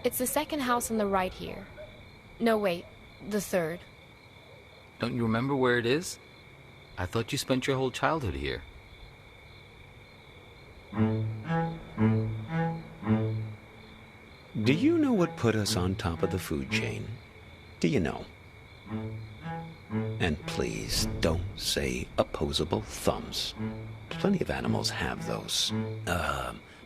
It's the second house on the right here. No, wait, the third. Don't you remember where it is? I thought you spent your whole childhood here. Do you know what put us on top of the food chain? Do you know? And please don't say opposable thumbs. Plenty of animals have those.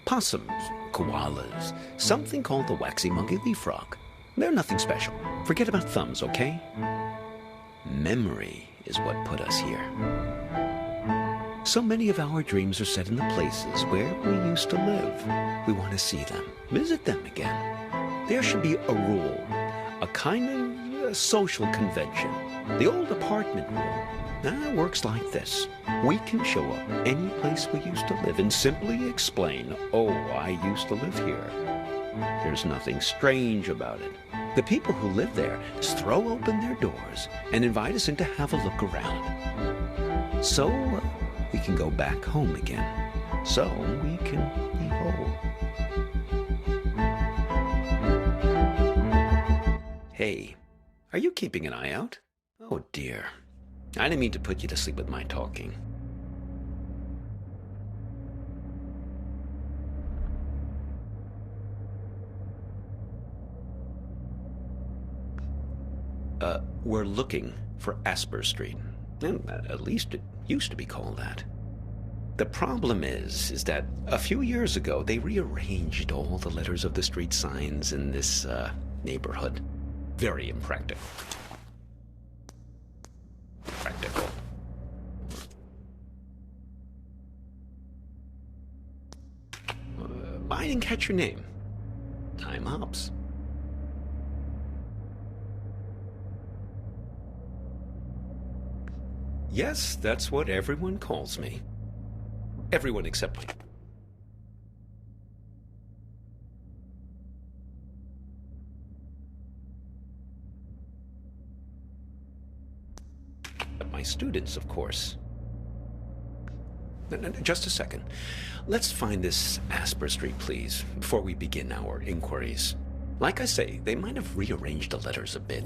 Possums, koalas, something called the waxy monkey leaf frog. They're nothing special. Forget about thumbs, okay? Memory is what put us here. So many of our dreams are set in the places where we used to live. We want to see them, visit them again. There should be a rule, a kind of social convention. The old apartment rule. That works like this. We can show up any place we used to live and simply explain, oh, I used to live here. There's nothing strange about it. The people who live there just throw open their doors and invite us in to have a look around. So we can go back home again. So we can be whole. Hey, are you keeping an eye out? Oh dear. I didn't mean to put you to sleep with my talking. We're looking for Asper Street. At least it used to be called that. The problem is that a few years ago they rearranged all the letters of the street signs in this neighborhood. Very impractical. I didn't catch your name. Time hops. Yes, that's what everyone calls me. Everyone except me. My students, of course. Just a second. Let's find this Asper Street, please, before we begin our inquiries. Like I say, they might have rearranged the letters a bit.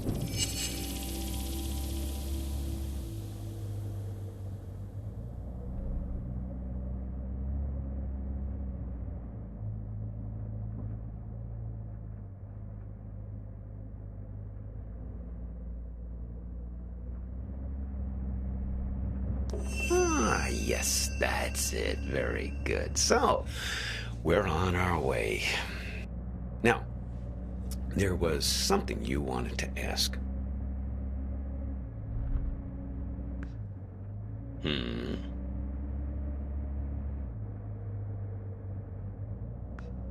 Yes, that's it. Very good. So, we're on our way. Now, there was something you wanted to ask.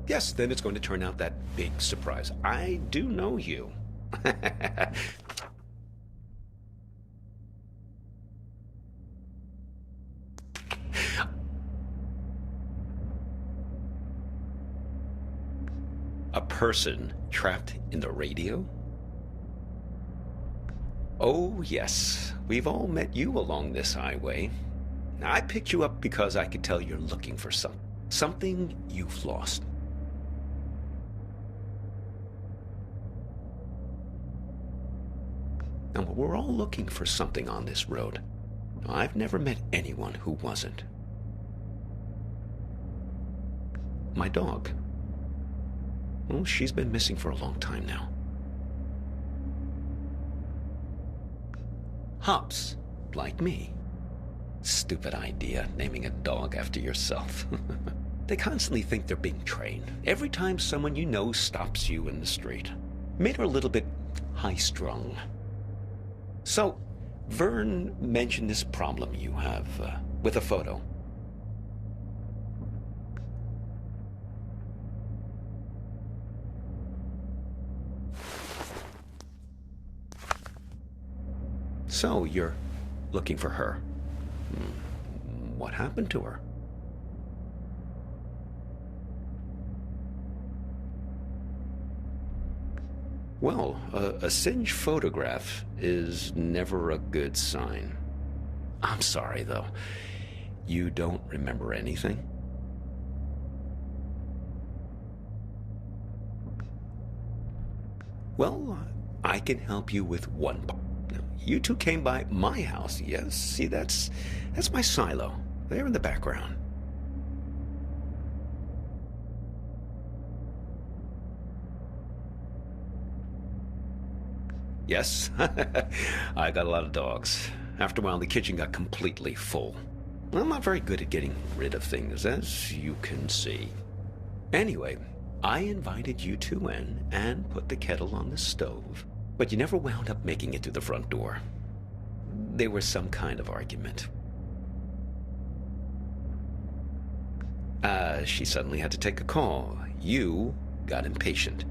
Yes, then it's going to turn out that big surprise. I do know you. A person trapped in the radio? Oh, yes. We've all met you along this highway. Now, I picked you up because I could tell you're looking for something you've lost. Now, we're all looking for something on this road. I've never met anyone who wasn't. My dog. Well, she's been missing for a long time now. Hops, like me. Stupid idea, naming a dog after yourself. They constantly think they're being trained. Every time someone you know stops you in the street. Made her a little bit high-strung. So, Vern mentioned this problem you have with a photo. So, you're looking for her. What happened to her? Well, a singed photograph is never a good sign. I'm sorry, though. You don't remember anything? Well, I can help you with one part. Now, you two came by my house, yes? See, that's my silo. There in the background. Yes, I got a lot of dogs. After a while, the kitchen got completely full. I'm not very good at getting rid of things, as you can see. Anyway, I invited you two in and put the kettle on the stove, but you never wound up making it to the front door. There was some kind of argument. She suddenly had to take a call. You got impatient.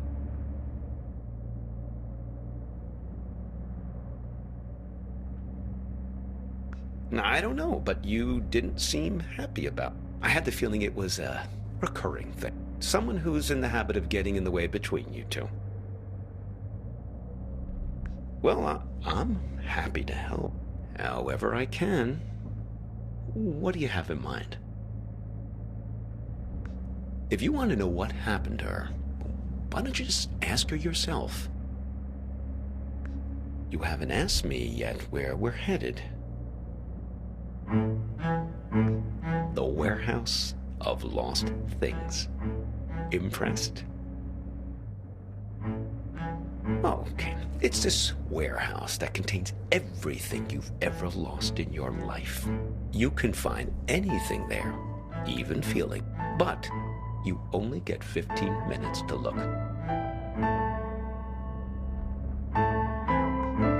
I don't know, but you didn't seem happy about it. I had the feeling it was a recurring thing. Someone who's in the habit of getting in the way between you two. Well, I'm happy to help. However I can. What do you have in mind? If you want to know what happened to her, why don't you just ask her yourself? You haven't asked me yet where we're headed. The warehouse of lost things. Impressed? Oh, okay. It's this warehouse that contains everything you've ever lost in your life. You can find anything there, even feeling, but you only get 15 minutes to look.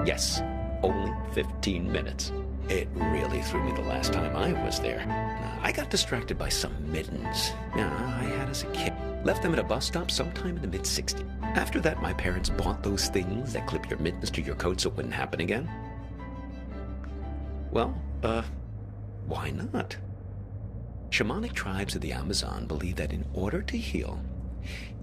Yes, only 15 minutes. It really threw me the last time I was there. I got distracted by some mittens I had as a kid. Left them at a bus stop sometime in the mid-'60s. After that, my parents bought those things that clip your mittens to your coat so it wouldn't happen again. Well, why not? Shamanic tribes of the Amazon believe that in order to heal,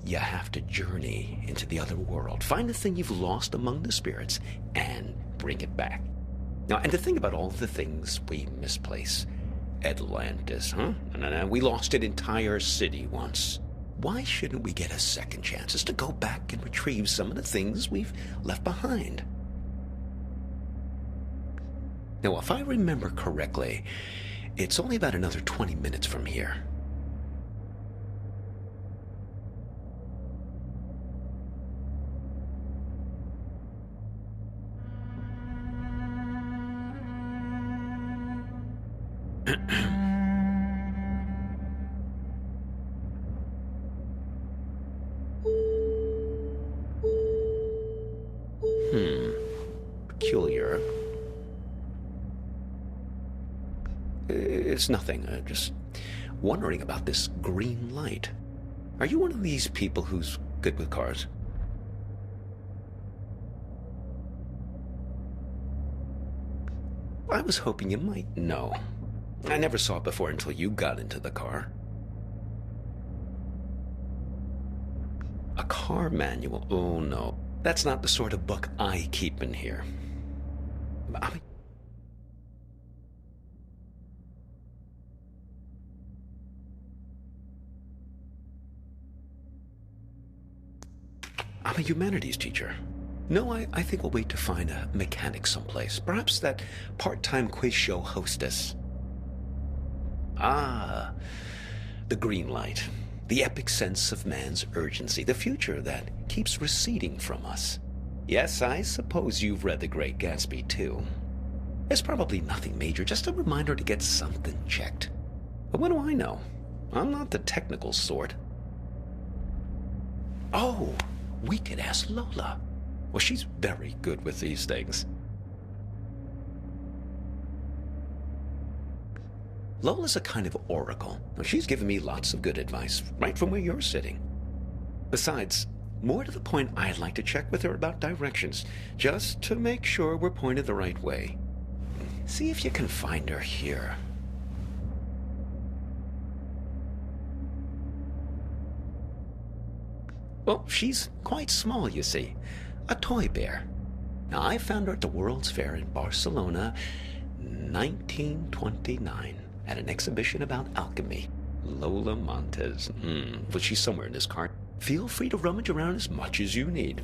you have to journey into the other world, find the thing you've lost among the spirits, and bring it back. Now, and to think about all the things we misplace. Atlantis, huh? No, we lost an entire city once. Why shouldn't we get a second chance just to go back and retrieve some of the things we've left behind? Now, if I remember correctly, it's only about another 20 minutes from here. Peculiar. It's nothing. Just wondering about this green light. Are you one of these people who's good with cars? I was hoping you might know. I never saw it before until you got into the car. A car manual? Oh, no. That's not the sort of book I keep in here. I'm a humanities teacher. No, I think we'll wait to find a mechanic someplace. Perhaps that part-time quiz show hostess. Ah, the green light. The epic sense of man's urgency. The future that keeps receding from us. Yes, I suppose you've read The Great Gatsby, too. It's probably nothing major, just a reminder to get something checked. But what do I know? I'm not the technical sort. Oh, we could ask Lola. Well, she's very good with these things. Lola's a kind of oracle. She's given me lots of good advice, right from where you're sitting. Besides, more to the point, I'd like to check with her about directions, just to make sure we're pointed the right way. See if you can find her here. Well, she's quite small, you see. A toy bear. Now, I found her at the World's Fair in Barcelona, 1929, at an exhibition about alchemy. Lola Montez. Well, she's somewhere in this cart. Feel free to rummage around as much as you need.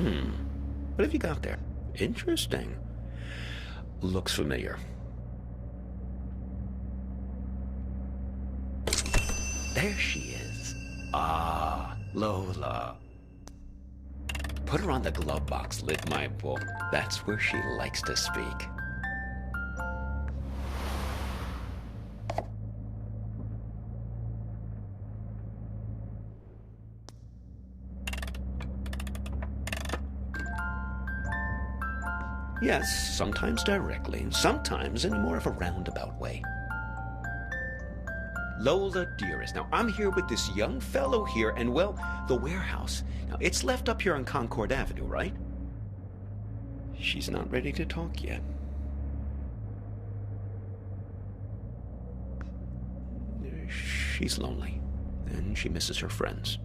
What have you got there? Interesting. Looks familiar. There she is. Ah, Lola. Put her on the glove box lid, my boy. That's where she likes to speak. Yes, sometimes directly, sometimes in more of a roundabout way. Lola, dearest, now I'm here with this young fellow here, and well, the warehouse. Now, it's left up here on Concord Avenue, right? She's not ready to talk yet. She's lonely, and she misses her friends.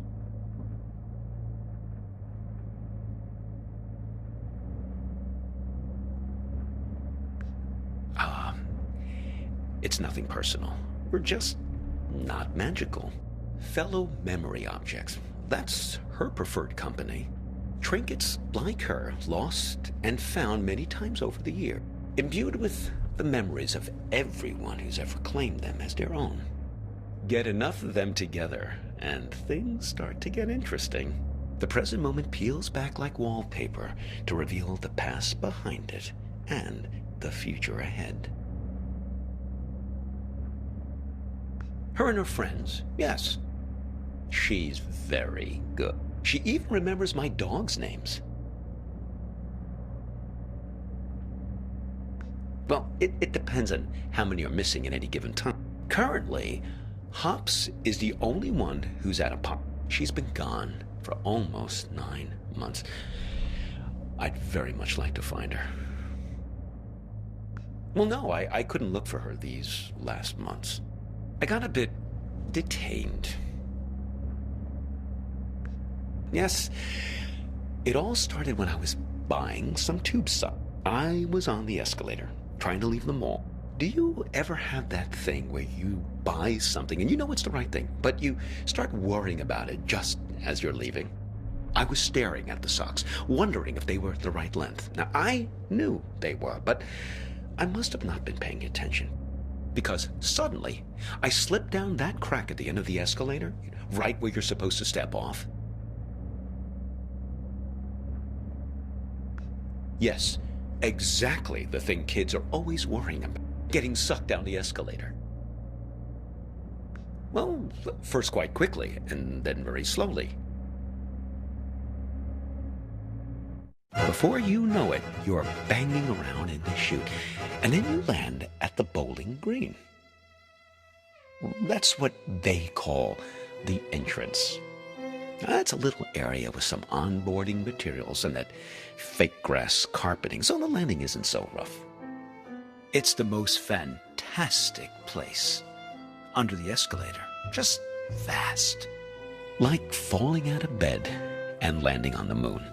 It's nothing personal. We're just not magical. Fellow memory objects. That's her preferred company. Trinkets like her, lost and found many times over the year, imbued with the memories of everyone who's ever claimed them as their own. Get enough of them together, and things start to get interesting. The present moment peels back like wallpaper to reveal the past behind it and the future ahead. Her and her friends, yes. She's very good. She even remembers my dog's names. Well, it depends on how many are missing at any given time. Currently, Hops is the only one who's at a pop. She's been gone for almost 9 months. I'd very much like to find her. Well, no, I couldn't look for her these last months. I got a bit detained. Yes, it all started when I was buying some tube stuff. I was on the escalator, trying to leave the mall. Do you ever have that thing where you buy something and you know it's the right thing, but you start worrying about it just as you're leaving? I was staring at the socks, wondering if they were the right length. Now, I knew they were, but I must have not been paying attention. Because suddenly, I slipped down that crack at the end of the escalator, right where you're supposed to step off. Yes, exactly the thing kids are always worrying about, getting sucked down the escalator. Well, first quite quickly, and then very slowly. Before you know it, you're banging around in the chute, and then you land at the bowling green. That's what they call the entrance. That's a little area with some onboarding materials and that fake grass carpeting, so the landing isn't so rough. It's the most fantastic place. Under the escalator, just vast. Like falling out of bed and landing on the moon.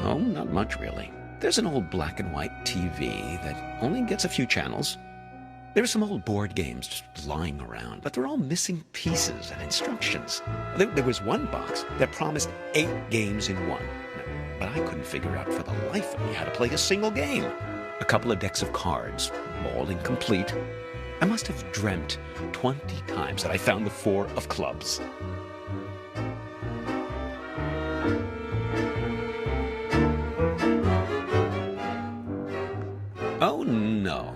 Oh, not much, really. There's an old black and white TV that only gets a few channels. There's some old board games just lying around, but they're all missing pieces and instructions. There was one box that promised 8 games in one, but I couldn't figure out for the life of me how to play a single game. A couple of decks of cards, all incomplete. I must have dreamt 20 times that I found the 4 of clubs. Oh, no.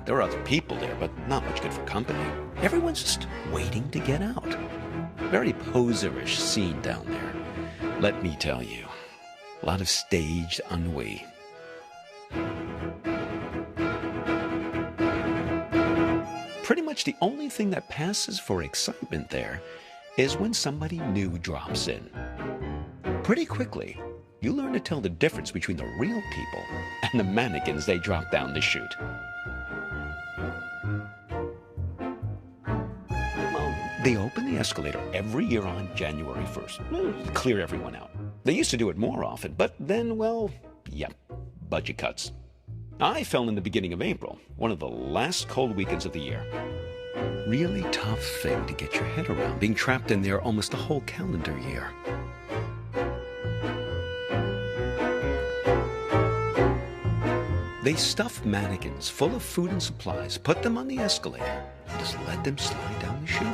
There are other people there, but not much good for company. Everyone's just waiting to get out. Very poserish scene down there, let me tell you. A lot of staged ennui. Pretty much the only thing that passes for excitement there is when somebody new drops in. Pretty quickly, you learn to tell the difference between the real people and the mannequins they drop down the chute. Well, they open the escalator every year on January 1st. To clear everyone out. They used to do it more often, but then, well, yep, budget cuts. I fell in the beginning of April, one of the last cold weekends of the year. really tough thing to get your head around, being trapped in there almost a whole calendar year. They stuff mannequins full of food and supplies, put them on the escalator, and just let them slide down the chute.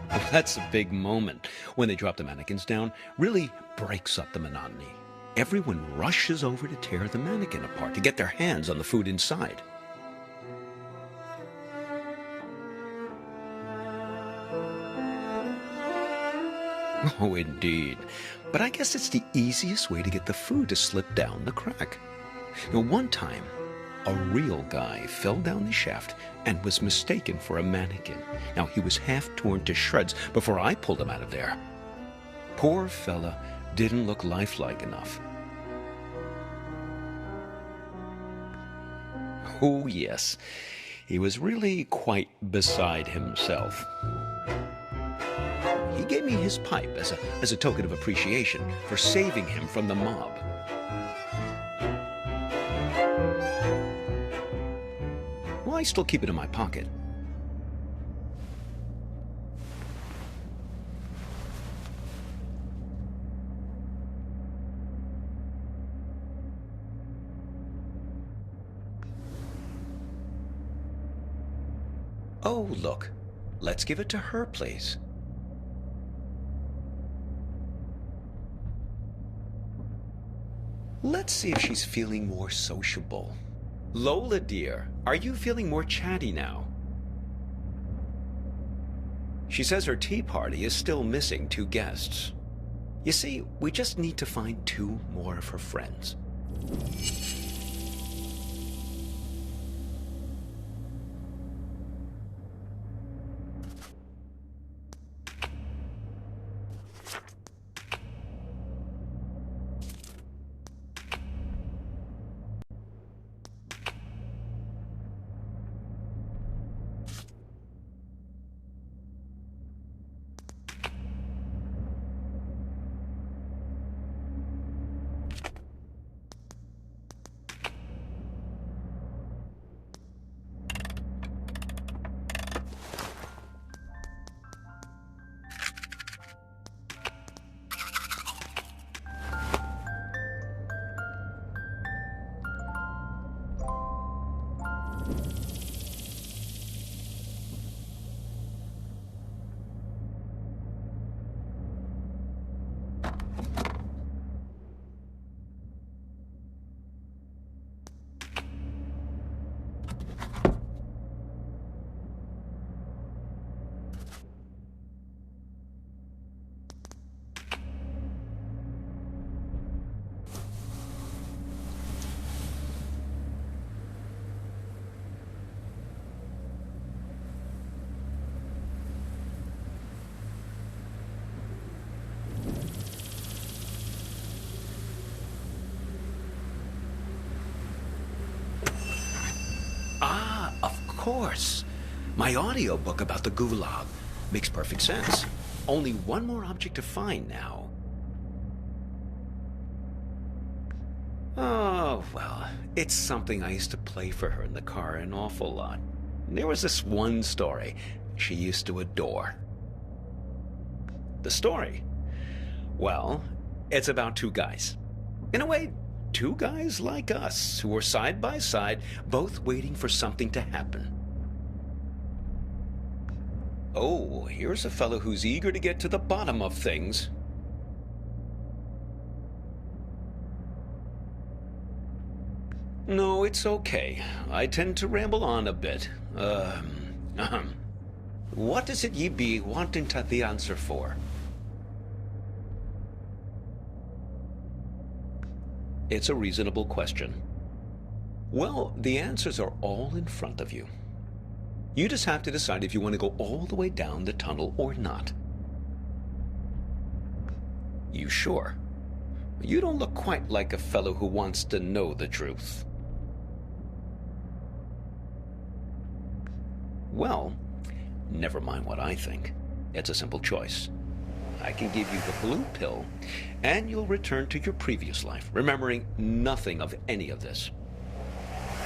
Well, that's a big moment when they drop the mannequins down. Really breaks up the monotony. Everyone rushes over to tear the mannequin apart to get their hands on the food inside. Oh, indeed. But I guess it's the easiest way to get the food to slip down the crack. One time, a real guy fell down the shaft and was mistaken for a mannequin. Now, he was half torn to shreds before I pulled him out of there. Poor fella didn't look lifelike enough. Oh, yes, he was really quite beside himself. He gave me his pipe as a token of appreciation for saving him from the mob. Well, I still keep it in my pocket. Oh, look. Let's give it to her place. Let's see if she's feeling more sociable. Lola, dear, are you feeling more chatty now? She says her tea party is still missing 2 guests. You see, we just need to find 2 more of her friends. Of course. My audiobook about the Gulag makes perfect sense. Only one more object to find now. Oh, well, it's something I used to play for her in the car an awful lot. There was this one story she used to adore. The story? Well, it's about 2 guys. In a way, 2 guys like us who were side by side, both waiting for something to happen. Oh, here's a fellow who's eager to get to the bottom of things. No, it's okay. I tend to ramble on a bit. What is it ye be wanting to the answer for? It's a reasonable question. Well, the answers are all in front of you. You just have to decide if you want to go all the way down the tunnel or not. You sure? You don't look quite like a fellow who wants to know the truth. Well, never mind what I think. It's a simple choice. I can give you the blue pill, and you'll return to your previous life, remembering nothing of any of this.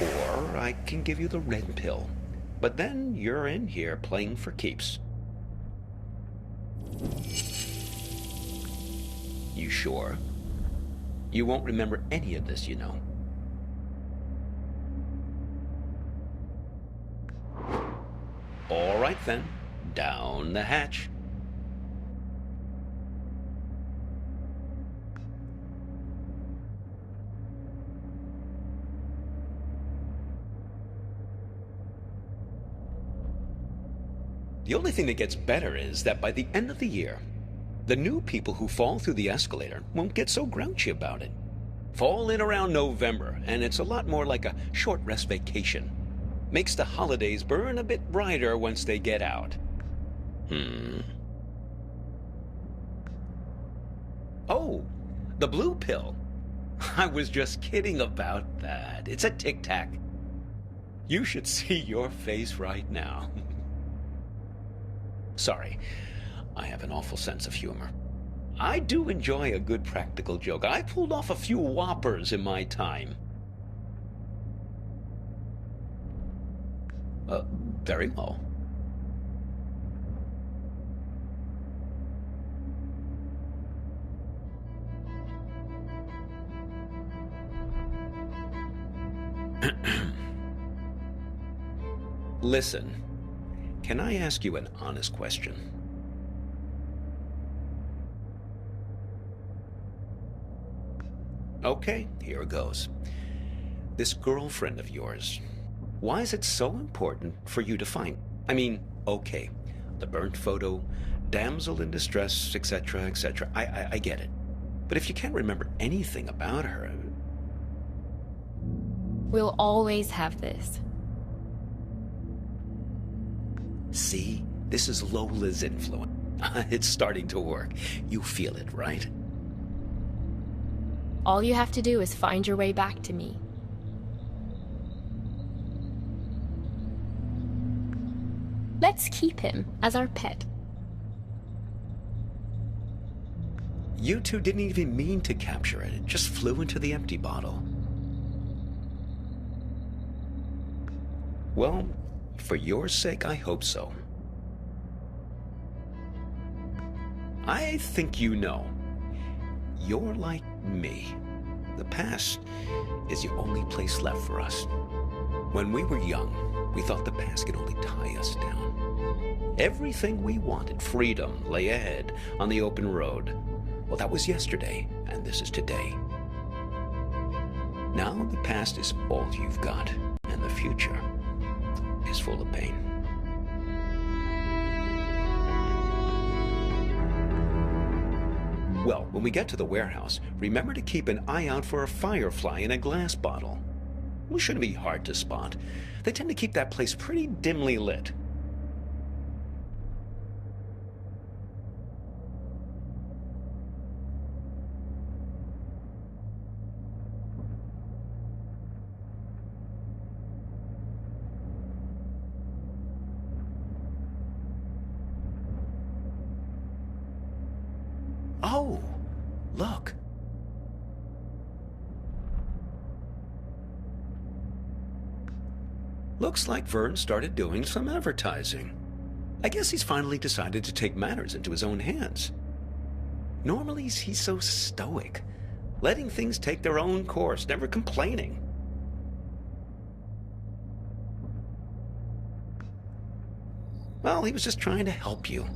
Or I can give you the red pill, But then you're in here playing for keeps. You sure? You won't remember any of this, you know. All right then, down the hatch. The only thing that gets better is that by the end of the year, the new people who fall through the escalator won't get so grouchy about it. Fall in around November, and it's a lot more like a short rest vacation. Makes the holidays burn a bit brighter once they get out. Oh, the blue pill. I was just kidding about that. It's a Tic Tac. You should see your face right now. Sorry, I have an awful sense of humor. I do enjoy a good practical joke. I pulled off a few whoppers in my time. Very well. Listen, can I ask you an honest question? Okay, here goes. This girlfriend of yours, why is it so important for you to find? I mean, okay, the burnt photo, damsel in distress, etc., etc. I get it. But if you can't remember anything about her... We'll always have this. See? This is Lola's influence. It's starting to work. You feel it, right? All you have to do is find your way back to me. Let's keep him as our pet. You two didn't even mean to capture it. It just flew into the empty bottle. Well, for your sake, I hope so. I think you know. You're like me. The past is the only place left for us. When we were young, we thought the past could only tie us down. Everything we wanted, freedom, lay ahead on the open road. Well, that was yesterday, and this is today. Now the past is all you've got, and the future is full of pain. Well, when we get to the warehouse, remember to keep an eye out for a firefly in a glass bottle. It shouldn't be hard to spot. They tend to keep that place pretty dimly lit. Oh, look. Looks like Vern started doing some advertising. I guess he's finally decided to take matters into his own hands. Normally, he's so stoic, letting things take their own course, never complaining. Well, he was just trying to help you.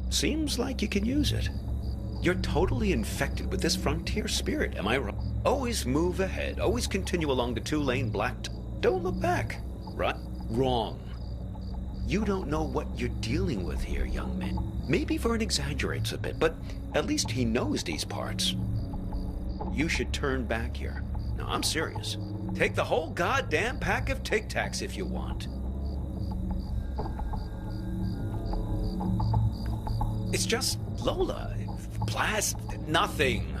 Seems like you can use it. You're totally infected with this frontier spirit, am I wrong? Always move ahead, always continue along the two-lane black... Don't look back. Right? Wrong. You don't know what you're dealing with here, young man. Maybe Vern exaggerates a bit, but at least he knows these parts. You should turn back here. No, I'm serious. Take the whole goddamn pack of Tic Tacs if you want. It's just Lola. Blast nothing.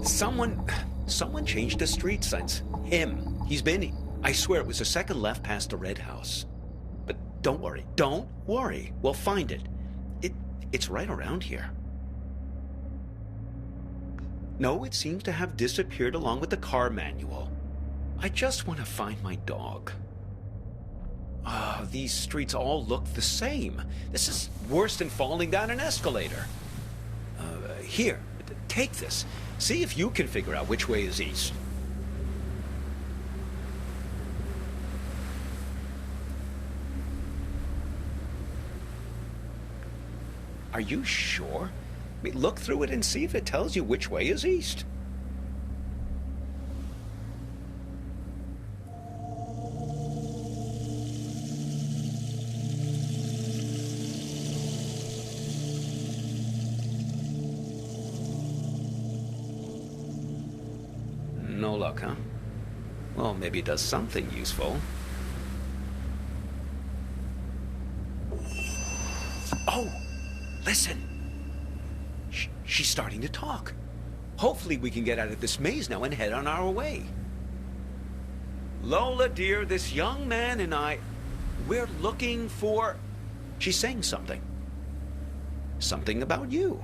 Someone changed the street signs. Him. He's been... I swear it was the second left past the red house. But don't worry. Don't worry. We'll find it. It's right around here. No, it seems to have disappeared along with the car manual. I just want to find my dog. These streets all look the same. This is worse than falling down an escalator. Here, take this. See if you can figure out which way is east. Are you sure? I mean, look through it and see if it tells you which way is east. No luck, huh? Well, maybe it does something useful. Oh! Listen! She's starting to talk. Hopefully we can get out of this maze now and head on our way. Lola, dear, this young man and I, we're looking for... She's saying something. Something about you.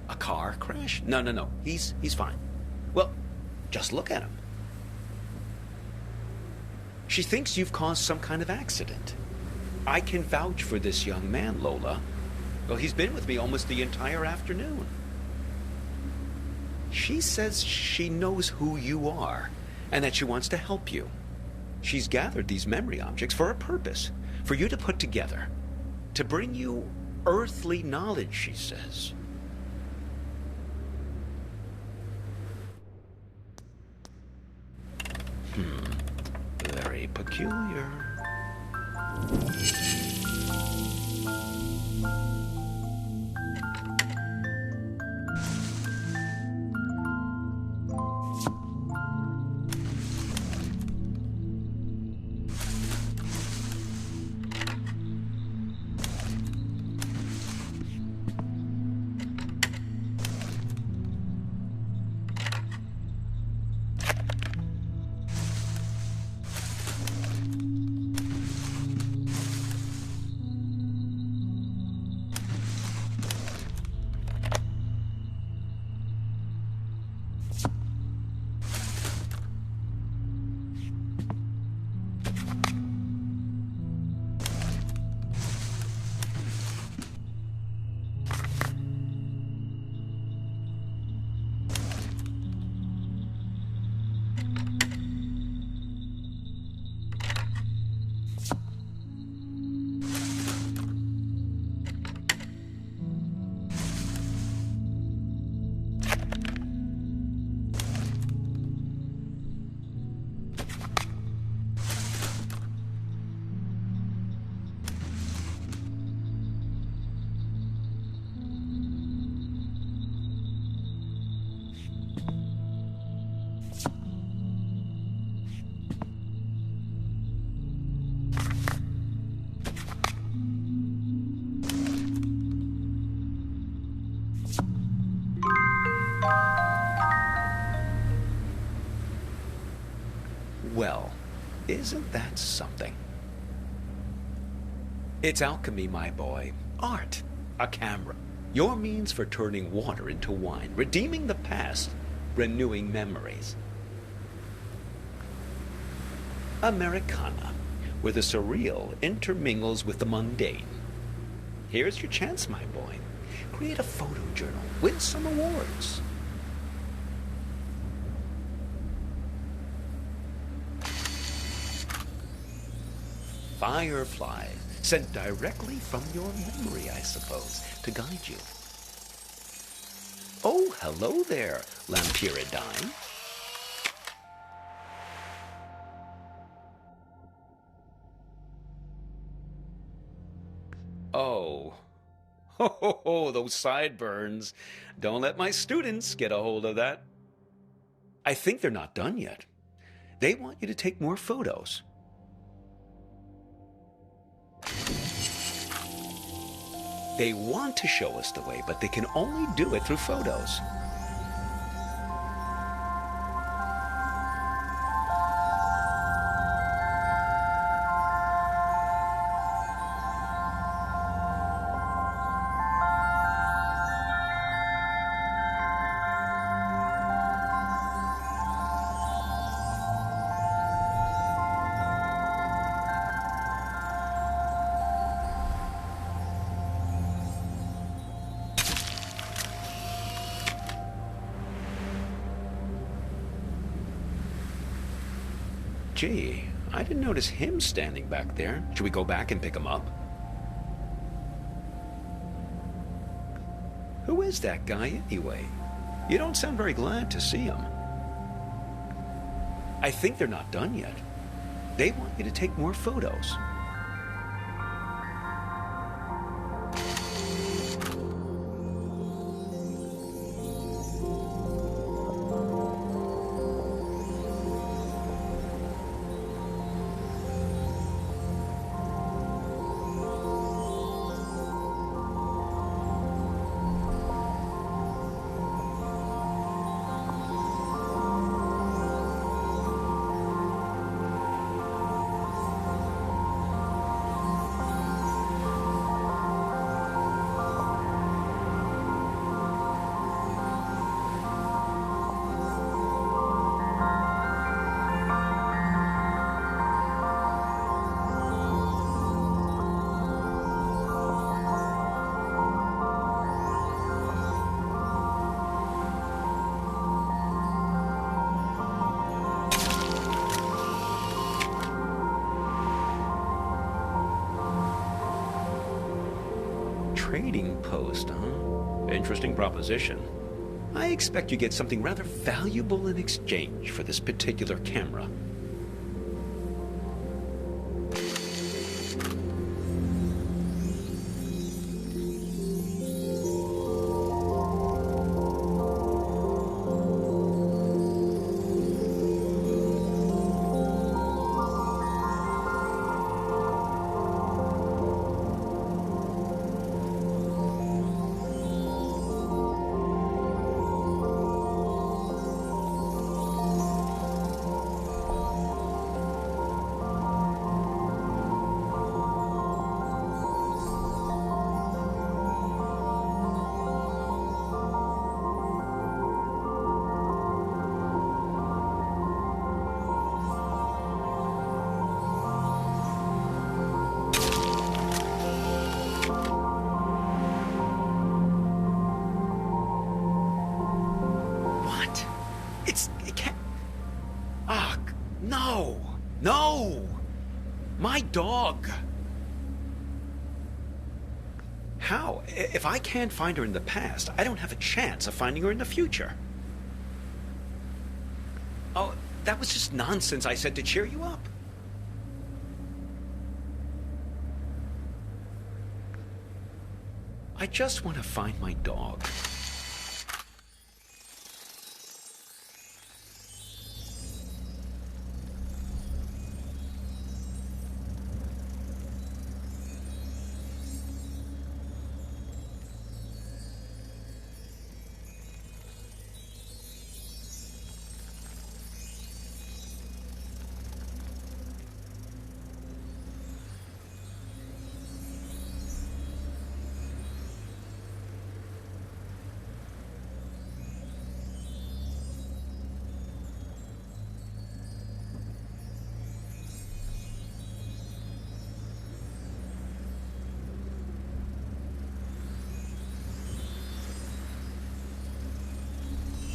A car crash? No. He's fine. Well, just look at him. She thinks you've caused some kind of accident. I can vouch for this young man, Lola. Well, he's been with me almost the entire afternoon. She says she knows who you are and that she wants to help you. She's gathered these memory objects for a purpose, for you to put together, to bring you earthly knowledge, she says. Very peculiar. Well, isn't that something? It's alchemy, my boy. Art. A camera. Your means for turning water into wine, redeeming the past, renewing memories. Americana, where the surreal intermingles with the mundane. Here's your chance, my boy. Create a photo journal. Win some awards. Firefly, sent directly from your memory, I suppose, to guide you. Oh, hello there, Lampiridine. Oh. Ho, those sideburns. Don't let my students get a hold of that. I think they're not done yet. They want you to take more photos. They want to show us the way, but they can only do it through photos. Gee, I didn't notice him standing back there. Should we go back and pick him up? Who is that guy anyway? You don't sound very glad to see him. I think they're not done yet. They want you to take more photos. Trading post, huh? Interesting proposition. I expect you get something rather valuable in exchange for this particular camera. It can't... Ah, no! No! My dog! How? If I can't find her in the past, I don't have a chance of finding her in the future. Oh, that was just nonsense I said to cheer you up. I just want to find my dog.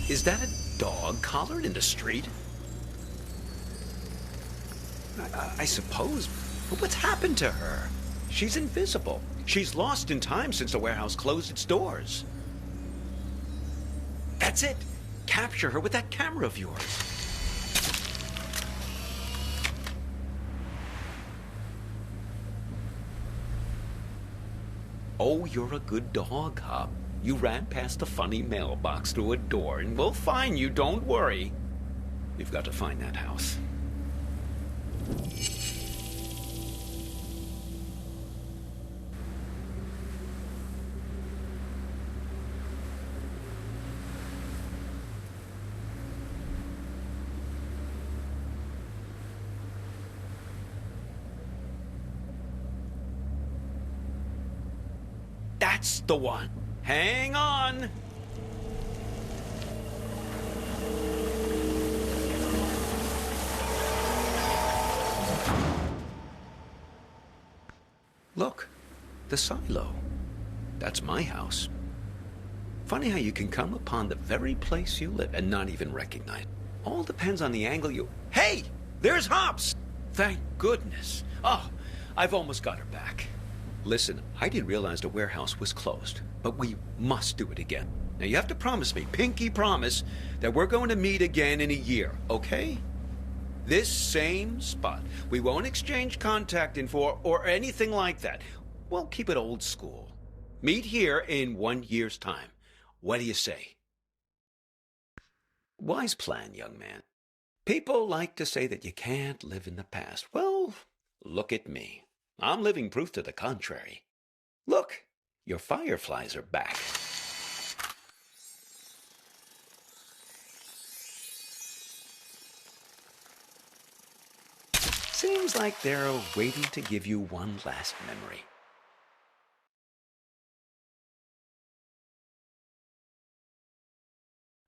Is that a dog collared in the street? I suppose, but what's happened to her? She's invisible. She's lost in time since the warehouse closed its doors. That's it. Capture her with that camera of yours. Oh, you're a good dog, Hop. You ran past a funny mailbox through a door, and we'll find you, don't worry. We've got to find that house. That's the one. Hang on. Look, the silo. That's my house. Funny how you can come upon the very place you live and not even recognize it. All depends on the angle you... Hey! There's Hops! Thank goodness. Oh, I've almost got her back. Listen, I didn't realize the warehouse was closed, but we must do it again. Now you have to promise me, pinky promise, that we're going to meet again in a year, okay? This same spot. We won't exchange contact info or anything like that. We'll keep it old school. Meet here in 1 year's time. What do you say? Wise plan, young man. People like to say that you can't live in the past. Well, look at me. I'm living proof to the contrary. Look, your fireflies are back. Seems like they're waiting to give you one last memory.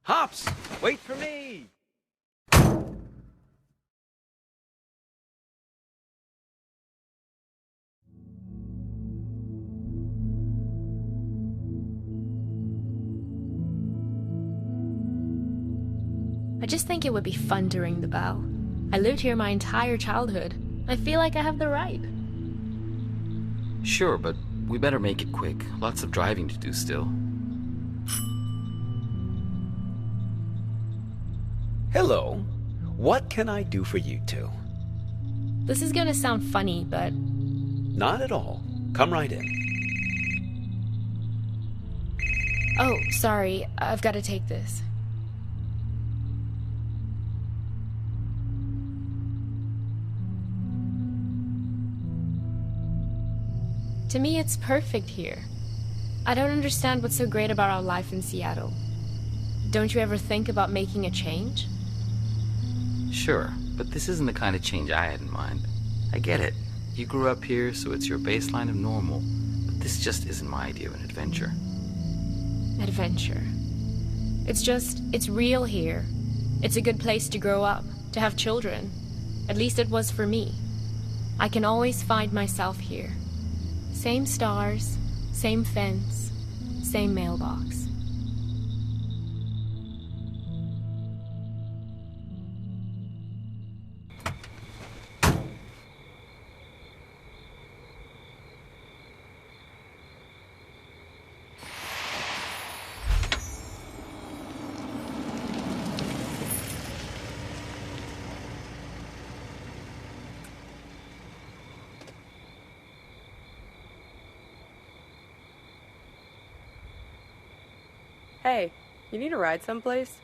Hops, wait for me! I just think it would be fun to ring the bell. I lived here my entire childhood. I feel like I have the right. Sure, but we better make it quick. Lots of driving to do still. Hello. What can I do for you two? This is gonna sound funny, but... Not at all. Come right in. Oh, sorry. I've got to take this. To me, it's perfect here. I don't understand what's so great about our life in Seattle. Don't you ever think about making a change? Sure, but this isn't the kind of change I had in mind. I get it. You grew up here, so it's your baseline of normal. But this just isn't my idea of an adventure. Adventure. It's real here. It's a good place to grow up, to have children. At least it was for me. I can always find myself here. Same stars, same fence, same mailbox. Hey, you need a ride someplace?